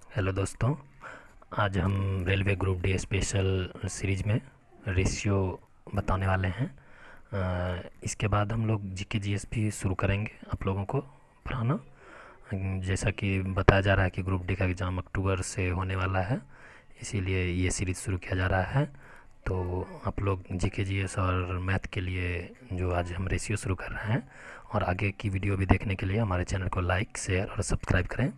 Hello दोस्तों। आज हम railway group D special series में रेशियो बताने वाले हैं। इसके बाद हम लोग जीके जीएस शुरू करेंगे आप लोगों को पढ़ाना। जैसा कि बताया जा रहा है कि ग्रुप डी का एग्ज़ाम अक्टूबर से होने वाला है, इसीलिए ये सीरीज़ शुरू किया जा रहा है। तो आप लोग जीके जीएस और मैथ के लिए जो आज हम रेशियो शुरू कर रहे हैं, और आगे की वीडियो भी देखने के लिए हमारे चैनल को लाइक, शेयर और सब्सक्राइब करें।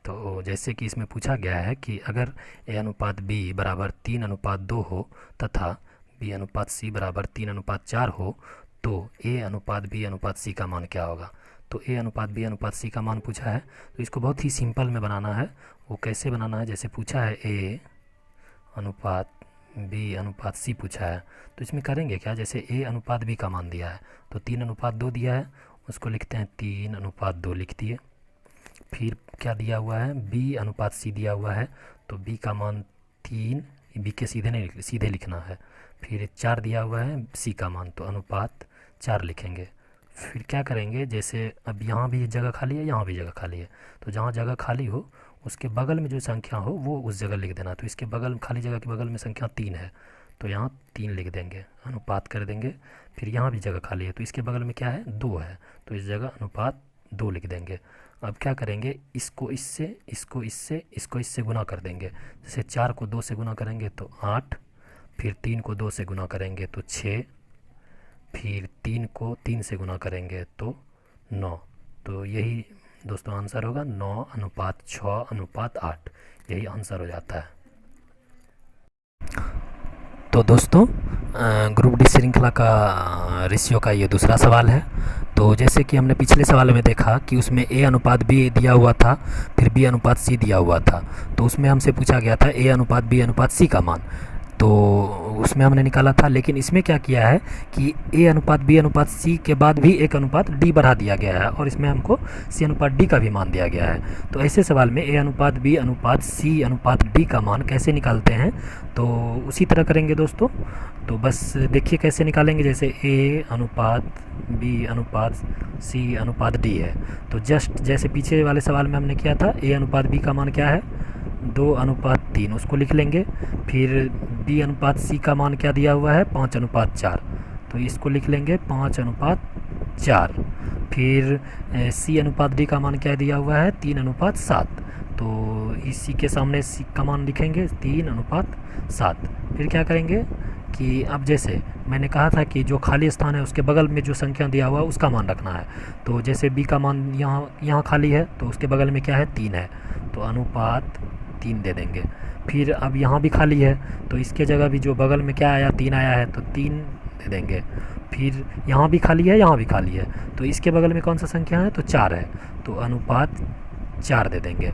तो जैसे कि इसमें पूछा गया है कि अगर ए अनुपात बी बराबर 3:2 हो तथा बी अनुपात सी बराबर 3:4 हो, तो ए अनुपात बी अनुपात सी का मान क्या होगा। तो ए अनुपात बी अनुपात सी का मान पूछा है, तो इसको बहुत ही सिंपल में बनाना है। वो कैसे बनाना है, जैसे पूछा है ए अनुपात बी अनुपात सी पूछा है, तो इसमें करेंगे क्या, जैसे ए अनुपात बी का मान दिया है तो 3:2 दिया है, उसको लिखते हैं 3:2 लिख दिए। फिर क्या दिया हुआ है, बी अनुपात सी दिया हुआ है, तो बी का मान 3, बी के सीधे नहीं सीधे लिखना है। फिर 4 दिया हुआ है सी का मान, तो अनुपात 4 लिखेंगे। फिर क्या करेंगे, जैसे अब यहाँ भी जगह खाली है, यहाँ भी जगह खाली है, तो जहाँ जगह खाली हो उसके बगल में जो संख्या हो वो उस जगह लिख देना। तो इसके बगल खाली जगह के बगल में संख्या 3 है, तो यहाँ 3 लिख देंगे, अनुपात कर देंगे। फिर यहाँ भी जगह खाली है, तो इसके बगल में क्या है, 2 है, तो इस जगह अनुपात 2 लिख देंगे। अब क्या करेंगे, इसको इससे, इसको इससे, इसको इससे गुना कर देंगे। जैसे 4 को 2 से गुना करेंगे तो 8, फिर 3 को 2 से गुना करेंगे तो 6, फिर 3 को 3 से गुना करेंगे तो 9। तो यही दोस्तों आंसर होगा, 9:6:8, यही आंसर हो जाता है। तो दोस्तों ग्रुप डी श्रृंखला का रेशियो का ये दूसरा सवाल है। तो जैसे कि हमने पिछले सवाल में देखा कि उसमें ए अनुपात बी दिया हुआ था, फिर बी अनुपात सी दिया हुआ था, तो उसमें हमसे पूछा गया था ए अनुपात बी अनुपात सी का मान, तो उसमें हमने निकाला था। लेकिन इसमें क्या किया है कि ए अनुपात बी अनुपात सी के बाद भी एक अनुपात डी बढ़ा दिया गया है, और इसमें हमको सी अनुपात डी का भी मान दिया गया है। तो ऐसे सवाल में ए अनुपात बी अनुपात सी अनुपात डी का मान कैसे निकालते हैं, तो उसी तरह करेंगे दोस्तों। तो बस देखिए कैसे निकालेंगे, जैसे ए अनुपात बी अनुपात सी अनुपात डी है, तो जस्ट जैसे पीछे वाले सवाल में हमने किया था, ए अनुपात बी का मान क्या है, 2:3, उसको लिख लेंगे। फिर बी अनुपात सी का मान क्या दिया हुआ है, 5:4, तो इसको लिख लेंगे 5:4। फिर सी अनुपात डी का मान क्या दिया हुआ है, 3:7, तो इसी के सामने सी का मान लिखेंगे 3:7। फिर क्या करेंगे कि अब जैसे मैंने कहा था कि जो खाली स्थान है उसके बगल में जो संख्या दिया हुआ है उसका मान रखना है। तो जैसे बी का मान यहाँ खाली है, तो उसके बगल में क्या है, 3 है, तो अनुपात 3 दे देंगे। फिर अब यहाँ भी खाली है, तो इसके जगह भी जो बगल में क्या आया, 3 आया है, तो 3 दे देंगे। फिर यहाँ भी खाली है, यहाँ भी खाली है, तो इसके बगल में कौन सा संख्या है, तो 4 है, तो अनुपात 4 दे देंगे।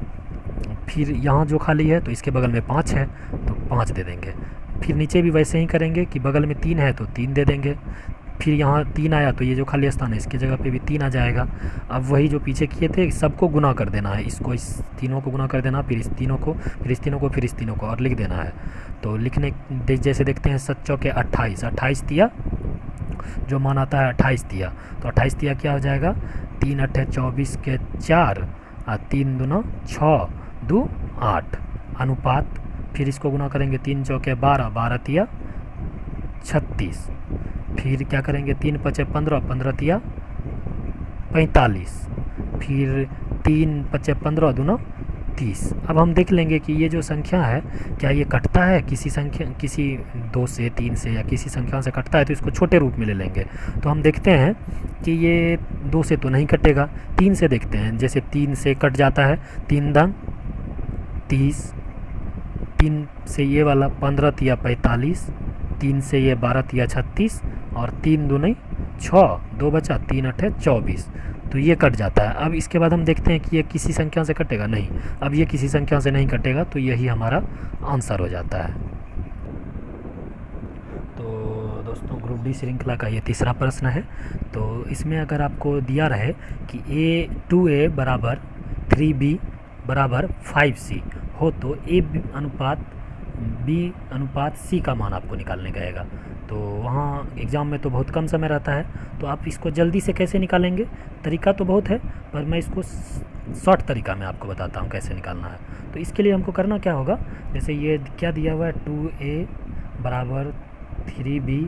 फिर यहाँ जो खाली है तो इसके बगल में 5 है, तो 5 दे देंगे। फिर नीचे भी वैसे ही करेंगे कि बगल में 3 है तो 3 दे देंगे। फिर यहाँ 3 आया तो ये जो खाली स्थान है इसके जगह पे भी 3 आ जाएगा। अब वही जो पीछे किए थे सबको गुना कर देना है, इसको इस तीनों को गुना कर देना, फिर इस तीनों को, फिर इस तीनों को, फिर इस तीनों को, और लिख देना है। तो लिखने जैसे देखते हैं, 7 चौके 28, 28 दिया, जो मान आता है 28 दिया, तो 28 दिया क्या हो जाएगा, 3 8 24 के 4 और 3 दूना 6 2 8 अनुपात। फिर इसको गुना करेंगे, 3 चौके 12, 12 तिया 36। फिर क्या करेंगे, 3 पचे 15, 15 तिया 45। फिर 3 पचे 15 दूना 30। अब हम देख लेंगे कि ये जो संख्या है क्या ये कटता है किसी संख्या, किसी 2 से 3 से या किसी संख्या से कटता है, तो इसको छोटे रूप में ले लेंगे। तो हम देखते हैं कि ये 2 से तो नहीं कटेगा, 3 से देखते हैं। जैसे 3 से कट जाता है, 3 दंग 30, 3 से ये वाला 15 तिया 45, 3 से ये 12 तिया 36, और 3 दूनी 6, 2 बचा, 3 8 24, तो ये कट जाता है। अब इसके बाद हम देखते हैं कि ये किसी संख्या से कटेगा, नहीं, अब ये किसी संख्या से नहीं कटेगा, तो यही हमारा आंसर हो जाता है। तो दोस्तों ग्रुप डी श्रृंखला का ये तीसरा प्रश्न है। तो इसमें अगर आपको दिया रहे कि A 2A बराबर 3B बराबर 5C हो, तो A अनुपात B अनुपात C का मान आपको निकालने गएगा। तो वहाँ एग्ज़ाम में तो बहुत कम समय रहता है, तो आप इसको जल्दी से कैसे निकालेंगे, तरीका तो बहुत है, पर मैं इसको शॉर्ट तरीका मैं आपको बताता हूँ कैसे निकालना है। तो इसके लिए हमको करना क्या होगा, जैसे ये क्या दिया हुआ है 2a बराबर 3b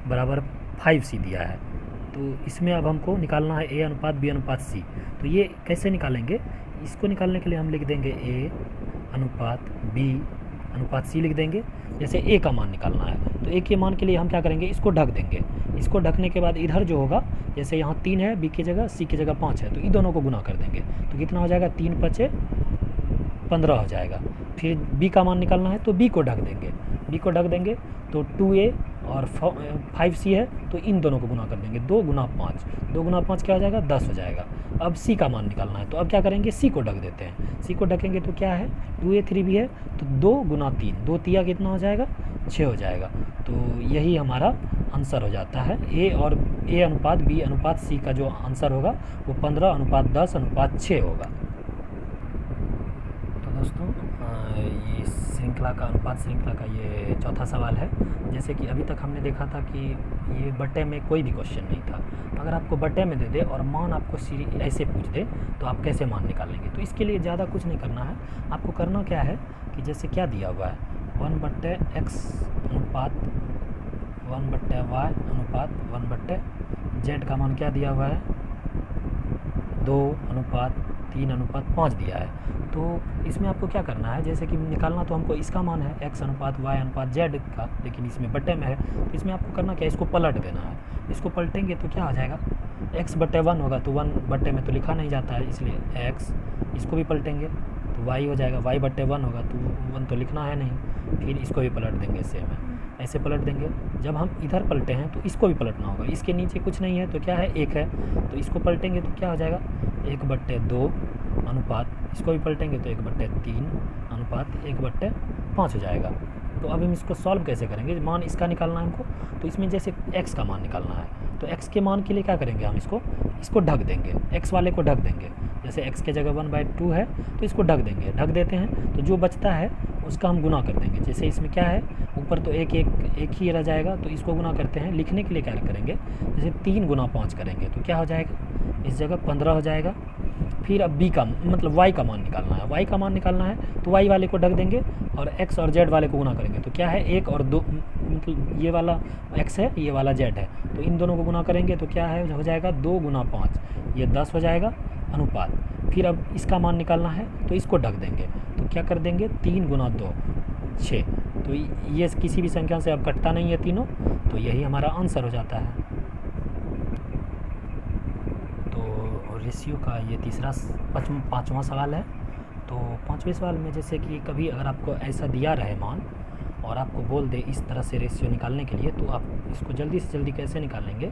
बराबर 5c दिया है। तो इसमें अब हमको निकालना है a अनुपात b अनुपात c। तो ये कैसे निकालेंगे, इसको निकालने के लिए हम लिख देंगे a अनुपात b अनुपात c लिख देंगे। जैसे a का मान निकालना है तो a के मान के लिए हम क्या करेंगे, इसको ढक देंगे। इसको ढकने के बाद इधर जो होगा, जैसे यहाँ 3 है, b की जगह c की जगह 5 है, तो इन दोनों को गुना कर देंगे। तो कितना हो जाएगा, 3 5 15 हो जाएगा। फिर b का मान निकालना है तो b को ढक देंगे। b को ढक देंगे तो 2a और 5c है, तो इन दोनों को गुना कर देंगे। 2 गुना 5, 2 गुना 5 क्या हो जाएगा, 10 हो जाएगा। अब c का मान निकालना है तो अब क्या करेंगे, c को ढक देते हैं। c को ढकेंगे तो क्या है, 2a 3b है, तो 2 गुना 3, 2 तिया कितना हो जाएगा, 6 हो जाएगा। तो यही हमारा आंसर हो जाता है। a अनुपात b अनुपात c का जो आंसर होगा वो 15 अनुपात 10 अनुपात 6 होगा। तो दोस्तों ये श्रृंखला का अनुपात श्रृंखला का ये चौथा सवाल है। जैसे कि अभी तक हमने देखा था कि ये बट्टे में कोई भी क्वेश्चन नहीं था। अगर आपको बट्टे में दे दे और मान आपको ऐसे पूछ दे तो आप कैसे मान निकालेंगे। तो इसके लिए ज़्यादा कुछ नहीं करना है। आपको करना क्या है कि जैसे क्या दिया हुआ है 1/x अनुपात 1/y अनुपात 1/z का मान क्या दिया हुआ है 2 अनुपात 3 अनुपात 5 दिया है। तो इसमें आपको क्या करना है, जैसे कि निकालना तो हमको इसका मान है x अनुपात y अनुपात z का, लेकिन इसमें बट्टे में है तो इसमें आपको करना क्या है, इसको पलट देना है। इसको पलटेंगे तो क्या हो जाएगा, x/1 होगा तो 1 बट्टे में तो लिखा नहीं जाता है, इसलिए x। इसको भी पलटेंगे तो y हो जाएगा, y/1 होगा तो 1 तो लिखना है नहीं। फिर इसको भी पलट देंगे, सेम है, ऐसे पलट देंगे। जब हम इधर पलटे हैं तो इसको भी पलटना होगा। इसके नीचे कुछ नहीं है तो क्या है, 1 है, तो इसको पलटेंगे तो क्या हो जाएगा 1/2 अनुपात, इसको भी पलटेंगे तो 1/3 अनुपात 1/5 हो जाएगा। तो अब हम इसको सॉल्व कैसे करेंगे, मान इसका निकालना है हमको। तो इसमें जैसे x का मान निकालना है तो x के मान के लिए क्या करेंगे, हम इसको ढक देंगे, x वाले को ढक देंगे। जैसे x के जगह 1/2 है तो इसको ढक देंगे। ढक देते हैं तो जो बचता है उसका हम गुना कर देंगे। जैसे इसमें क्या है, ऊपर तो एक ही रह जाएगा, तो इसको गुना करते हैं। लिखने के लिए क्या करेंगे, जैसे 3 गुना 5 करेंगे तो क्या हो जाएगा, इस जगह 15 हो जाएगा। फिर अब b का मतलब y का मान निकालना है। y का मान निकालना है तो y वाले को ढक देंगे और x और z वाले को गुना करेंगे तो क्या है 1 और 2, मतलब ये वाला x है, ये वाला z है, तो इन दोनों को गुना करेंगे तो क्या है, हो जाएगा 2 गुना 5, ये 10 हो जाएगा अनुपात। फिर अब इसका मान निकालना है तो इसको ढक देंगे तो क्या कर देंगे 3 गुना 2 6। तो ये किसी भी संख्या से अब कटता नहीं है तीनों, तो यही हमारा आंसर हो जाता है। तो रेशियो का ये पाँचवा सवाल है। तो 5वें सवाल में जैसे कि कभी अगर आपको ऐसा दिया रहे मान और आपको बोल दे इस तरह से रेशियो निकालने के लिए, तो आप इसको जल्दी से जल्दी कैसे निकालेंगे,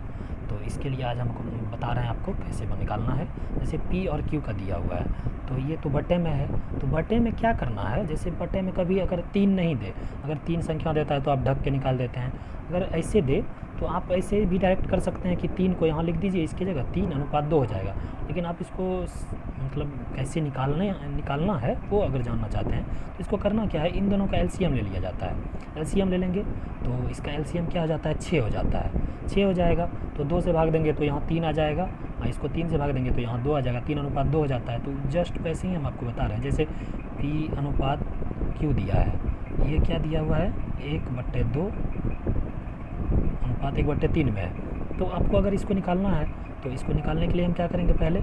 तो इसके लिए आज हमको बता रहे हैं आपको कैसे निकालना है। जैसे P और Q का दिया हुआ है तो ये तो बट्टे में है, तो बट्टे में क्या करना है, जैसे बट्टे में कभी अगर 3 नहीं दे, अगर 3 संख्या देता है तो आप ढक के निकाल देते हैं। अगर ऐसे दे तो आप ऐसे भी डायरेक्ट कर सकते हैं कि 3 को यहाँ लिख दीजिए, इसकी जगह 3 अनुपात 2 हो जाएगा। लेकिन आप इसको मतलब कैसे निकालना है वो अगर जानना चाहते हैं तो इसको करना क्या है, इन दोनों का एलसीएम ले लिया जाता है। एलसीएम ले लेंगे तो इसका एलसीएम क्या हो जाता है, 6 हो जाता है। 6 हो जाएगा तो 2 से भाग देंगे तो यहाँ 3 आ जाएगा, और इसको 3 से भाग देंगे तो यहाँ 2 आ जाएगा। 3 अनुपात 2 हो जाता है। तो जस्ट वैसे ही हम आपको बता रहे हैं, जैसे P अनुपात Q दिया है, ये क्या दिया हुआ है 1/2 अनुपात 1/3 में है। तो आपको अगर इसको निकालना है तो इसको निकालने के लिए हम क्या करेंगे, पहले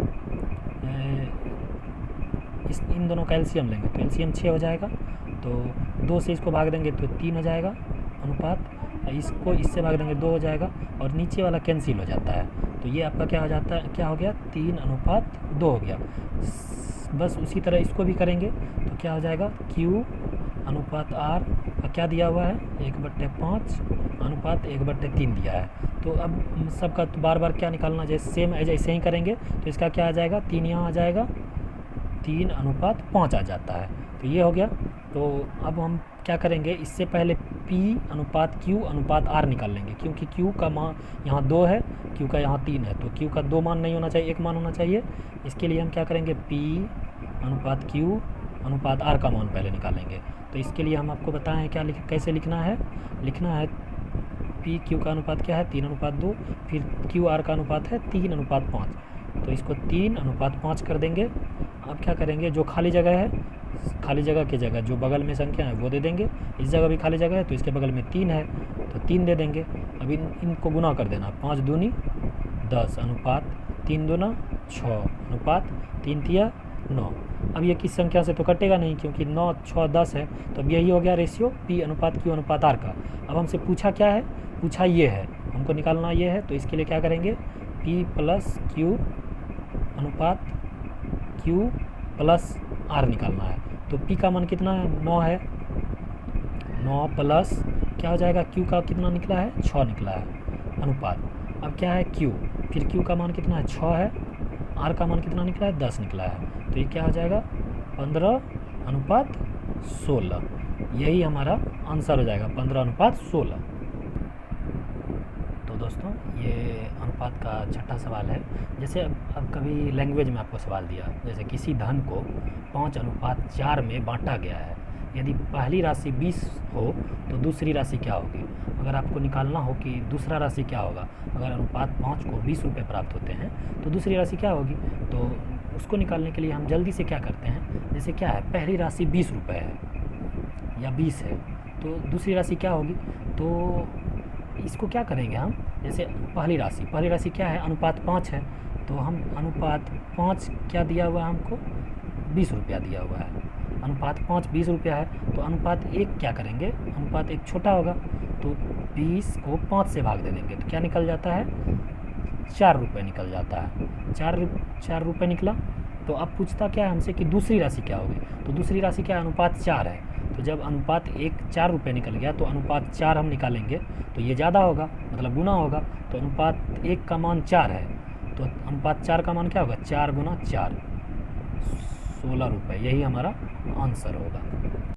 इन दोनों का एलसीएम लेंगे तो एलसीएम 6 हो जाएगा। तो 2 से इसको भाग देंगे तो 3 हो जाएगा अनुपात, इसको इससे भाग देंगे 2 हो जाएगा, और नीचे वाला कैंसिल हो जाता है। तो ये आपका क्या हो जाता है, क्या हो गया 3 अनुपात 2 हो गया। बस उसी तरह इसको भी करेंगे तो क्या हो जाएगा Q अनुपात R का क्या दिया हुआ है 1/5 अनुपात 1/3 दिया है। तो अब सबका तो बार बार क्या निकालना, जैसे सेम ऐसे ही करेंगे तो इसका क्या आ जाएगा 3 यहाँ आ जाएगा, 3 अनुपात 5 आ जाता है। तो ये हो गया। तो अब हम क्या करेंगे, इससे पहले P अनुपात Q अनुपात R निकाल लेंगे, क्योंकि Q का मान यहाँ 2 है, Q का यहाँ 3 है, तो Q का 2 मान नहीं होना चाहिए, 1 मान होना चाहिए। इसके लिए हम क्या करेंगे, P अनुपात Q अनुपात R का मान पहले निकालेंगे। तो इसके लिए हम आपको बताएं क्या कैसे लिखना है P Q का अनुपात क्या है 3 अनुपात 2, फिर Q R का अनुपात है 3 अनुपात 5। तो इसको 3 अनुपात 5 कर देंगे अब क्या करेंगे, जो खाली जगह है, खाली जगह की जगह जो बगल में संख्या है वो दे देंगे। इस जगह भी खाली जगह है तो इसके बगल में 3 है तो 3 दे देंगे। अब इनको गुना कर देना, 5 दूनी 10 अनुपात 3 दूना 6 अनुपात 3 तिया 9। अब ये किस संख्या से तो कटेगा नहीं, क्योंकि 9 6 10 है, तो अब यही हो गया रेशियो P अनुपात Q अनुपात R का। अब हमसे पूछा क्या है, पूछा ये है, हमको निकालना ये है, तो इसके लिए क्या करेंगे, P प्लस Q अनुपात Q प्लस R निकालना है। तो P का मान कितना है, 9 है, 9 प्लस क्या हो जाएगा, Q का कितना निकला है, 6 निकला है अनुपात। अब क्या है Q, फिर Q का मान कितना है, 6 है, R का मान कितना निकला है, 10 निकला है, तो ये क्या हो जाएगा 15 अनुपात 16। यही हमारा आंसर हो जाएगा 15 अनुपात 16। तो दोस्तों ये अनुपात का छठा सवाल है। जैसे अब कभी लैंग्वेज में आपको सवाल दिया, जैसे किसी धन को 5 अनुपात 4 में बांटा गया है, यदि पहली राशि 20 हो तो दूसरी राशि क्या होगी। अगर आपको निकालना हो कि दूसरा राशि क्या होगा, अगर अनुपात 5 को 20 रुपये प्राप्त होते हैं तो दूसरी राशि क्या होगी, तो उसको निकालने के लिए हम जल्दी से क्या करते हैं, जैसे क्या है, पहली राशि 20 रुपये है या 20 है, तो दूसरी राशि क्या होगी, तो इसको क्या करेंगे हम, जैसे पहली राशि क्या है, अनुपात 5 है, तो हम अनुपात 5 क्या दिया हुआ है हमको, 20 रुपया दिया हुआ है, अनुपात 5 20 रुपया है, तो अनुपात 1 क्या करेंगे, अनुपात 1 छोटा होगा, तो 20 को 5 से भाग दे देंगे तो क्या निकल जाता है, 4 रुपये निकल जाता है, 4 रुपये निकला। तो अब पूछता क्या है हमसे कि दूसरी राशि क्या होगी, तो दूसरी राशि क्या है, अनुपात 4 है, तो जब अनुपात 1 4 रुपये निकल गया तो अनुपात 4 हम निकालेंगे तो ये ज़्यादा होगा, मतलब गुना होगा, तो अनुपात 1 का मान 4 है, तो अनुपात 4 का मान क्या होगा, 4 गुना 4 16 रुपये, यही हमारा आंसर होगा।